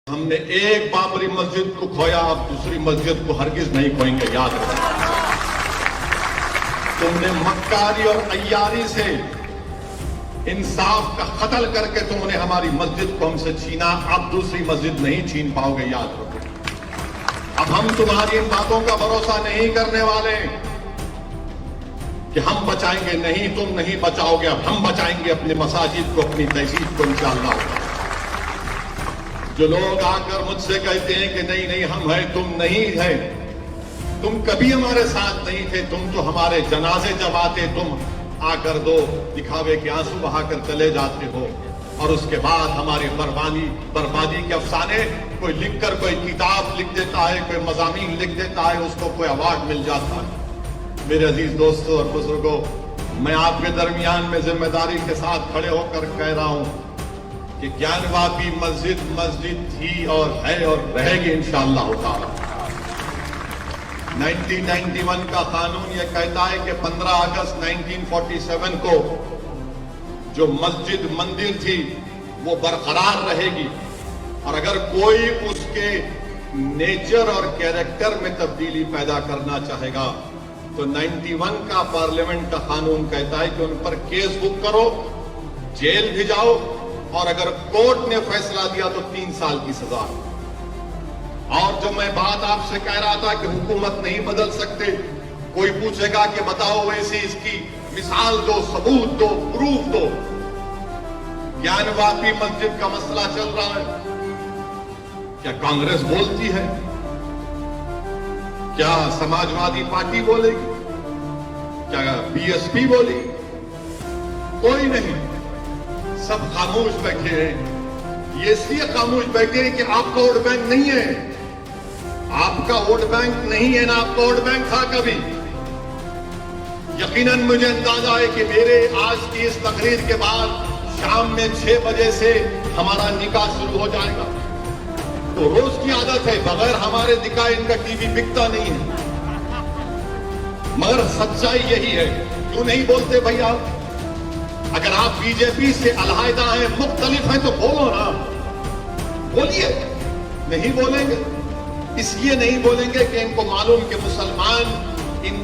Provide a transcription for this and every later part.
ہم نے ایک بابری مسجد کو کھویا، اب دوسری مسجد کو ہرگز نہیں کھوئیں گے، یاد رکھیں۔ تم نے مکاری اور عیاری سے انصاف کا قتل کر کے تم نے ہماری مسجد کو ہم سے چھینا، اب دوسری مسجد نہیں چھین پاؤ گے، یاد رکھو۔ اب ہم تمہاری ان باتوں کا بھروسہ نہیں کرنے والے کہ ہم بچائیں گے، نہیں تم نہیں بچاؤ گے، اب ہم بچائیں گے اپنے مساجد کو، اپنی تہذیب کو انشاءاللہ۔ جو لوگ آ کر مجھ سے کہتے ہیں کہ نہیں نہیں ہم ہیں، تم نہیں ہے، تم کبھی ہمارے ساتھ نہیں تھے، تم تو ہمارے جنازے جب آتے تم آ کر دو دکھاوے کے آنسو بہا کر چلے جاتے ہو، اور اس کے بعد ہماری بربادی کے افسانے کوئی لکھ کر کوئی کتاب لکھ دیتا ہے، کوئی مضامین لکھ دیتا ہے، اس کو کوئی ایوارڈ مل جاتا ہے۔ میرے عزیز دوستوں اور بزرگوں، میں آپ کے درمیان میں ذمہ داری کے ساتھ کھڑے ہو کر کہہ رہا ہوں کہ گیان واپی مسجد تھی اور ہے اور رہے گی انشاءاللہ تعالی۔ 1991 کا قانون یہ کہتا ہے کہ 15 اگست 1947 کو جو مسجد مندر تھی وہ برقرار رہے گی، اور اگر کوئی اس کے نیچر اور کیریکٹر میں تبدیلی پیدا کرنا چاہے گا تو 91 کا پارلیمنٹ کا قانون کہتا ہے کہ ان پر کیس بک کرو، جیل بھیجاؤ، اور اگر کورٹ نے فیصلہ دیا تو 3 سال کی سزا۔ اور جو میں بات آپ سے کہہ رہا تھا کہ حکومت نہیں بدل سکتے، کوئی پوچھے گا کہ بتاؤ ویسے اس کی مثال دو، ثبوت دو، پروف دو۔ گیان واپی مسجد کا مسئلہ چل رہا ہے، کیا کانگریس بولتی ہے؟ کیا سماجوادی پارٹی بولے گی؟ کیا BSP بولے گی؟ کوئی نہیں، سب خاموش بیٹھے ہیں۔ یہ اس لیے خاموش بیٹھے ہیں کہ آپ کا ووٹ بینک نہیں ہے، آپ کا ووٹ بینک نہیں ہے، نہ آپ کا ووٹ بینک تھا کبھی۔ یقیناً مجھے اندازہ ہے کہ میرے آج کی اس تقریر کے بعد شام میں 6 بجے سے ہمارا نکاح شروع ہو جائے گا، تو روز کی عادت ہے، بغیر ہمارے نکاح ان کا ٹی وی بکتا نہیں ہے، مگر سچائی یہی ہے۔ کیوں نہیں بولتے بھائی آپ؟ اگر آپ BJP سے علیحدہ ہیں، مختلف ہیں، تو بولو نا، بولیے۔ نہیں بولیں گے، اس لیے نہیں بولیں گے کہ ان کو معلوم کہ مسلمان ان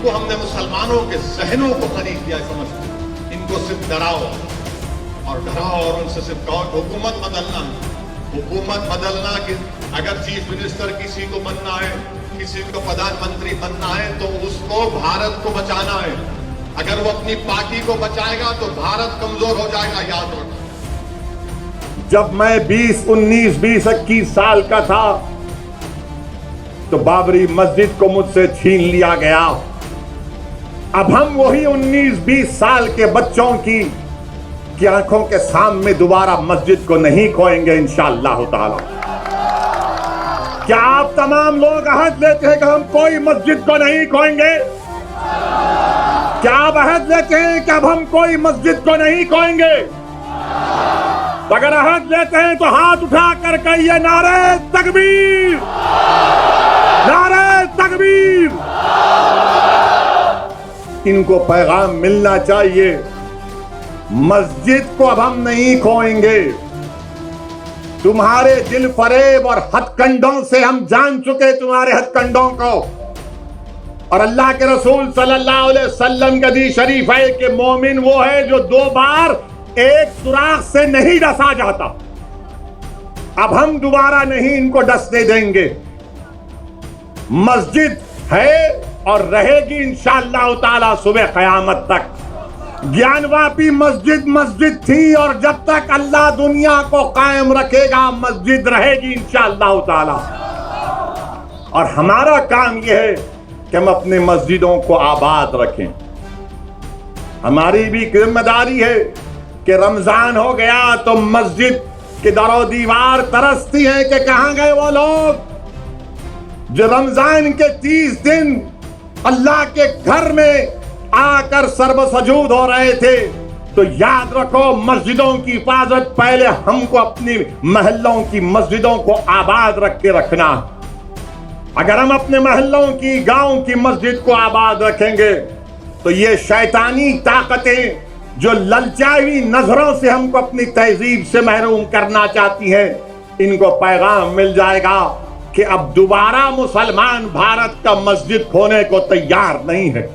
کو ہم نے مسلمانوں کے ذہنوں کو خرید لیا سمجھتے ہیں۔ ان کو صرف ڈراؤ اور ان سے صرف کہو کہ حکومت بدلنا ہے، حکومت بدلنا، کہ اگر چیف منسٹر کسی کو بننا ہے، کسی کو پردھان منتری بننا ہے تو اس کو بھارت کو بچانا ہے۔ اگر وہ اپنی پارٹی کو بچائے گا تو بھارت کمزور ہو جائے گا، یاد رکھو۔ جب میں 21 سال کا تھا تو بابری مسجد کو مجھ سے چھین لیا گیا۔ اب ہم وہی 19-20 سال کے بچوں کی آنکھوں کے سامنے دوبارہ مسجد کو نہیں کھوئیں گے انشاءاللہ تعالی۔ کیا آپ تمام لوگ عہد لیتے ہیں کہ ہم کوئی مسجد کو نہیں کھوئیں گے؟ کیا آپ عہد لیتے ہیں کہ اب ہم کوئی مسجد کو نہیں کھوئیں گے؟ اگر عہد لیتے ہیں تو ہاتھ اٹھا کر کہیے نعرہ تکبیر، نعرہ تکبیر۔ ان کو پیغام ملنا چاہیے، مسجد کو اب ہم نہیں کھوئیں گے۔ تمہارے دل فریب اور ہتھ کنڈوں سے ہم جان چکے تمہارے ہتھ کنڈوں کو، اور اللہ کے رسول صلی اللہ علیہ وسلم کا حدیث شریف ہے کہ مومن وہ ہے جو 2 بار ایک سوراخ سے نہیں ڈسا جاتا۔ اب ہم دوبارہ نہیں ان کو ڈسنے دیں گے۔ مسجد ہے اور رہے گی انشاءاللہ تعالی صبح قیامت تک۔ گیان واپی مسجد تھی، اور جب تک اللہ دنیا کو قائم رکھے گا مسجد رہے گی انشاءاللہ تعالی۔ اور ہمارا کام یہ ہے کہ ہم اپنے مسجدوں کو آباد رکھیں۔ ہماری بھی ذمہ داری ہے کہ رمضان ہو گیا تو مسجد کے در و دیوار ترستی ہیں کہ کہاں گئے وہ لوگ جو رمضان کے 30 دن اللہ کے گھر میں آ کر سرب سجود ہو رہے تھے۔ تو یاد رکھو، مسجدوں کی حفاظت پہلے ہم کو اپنی محلوں کی مسجدوں کو آباد رکھ کے رکھنا۔ اگر ہم اپنے محلوں کی، گاؤں کی مسجد کو آباد رکھیں گے تو یہ شیطانی طاقتیں جو للچائی ہوئی نظروں سے ہم کو اپنی تہذیب سے محروم کرنا چاہتی ہیں، ان کو پیغام مل جائے گا کہ اب دوبارہ مسلمان بھارت کا مسجد کھونے کو تیار نہیں ہے۔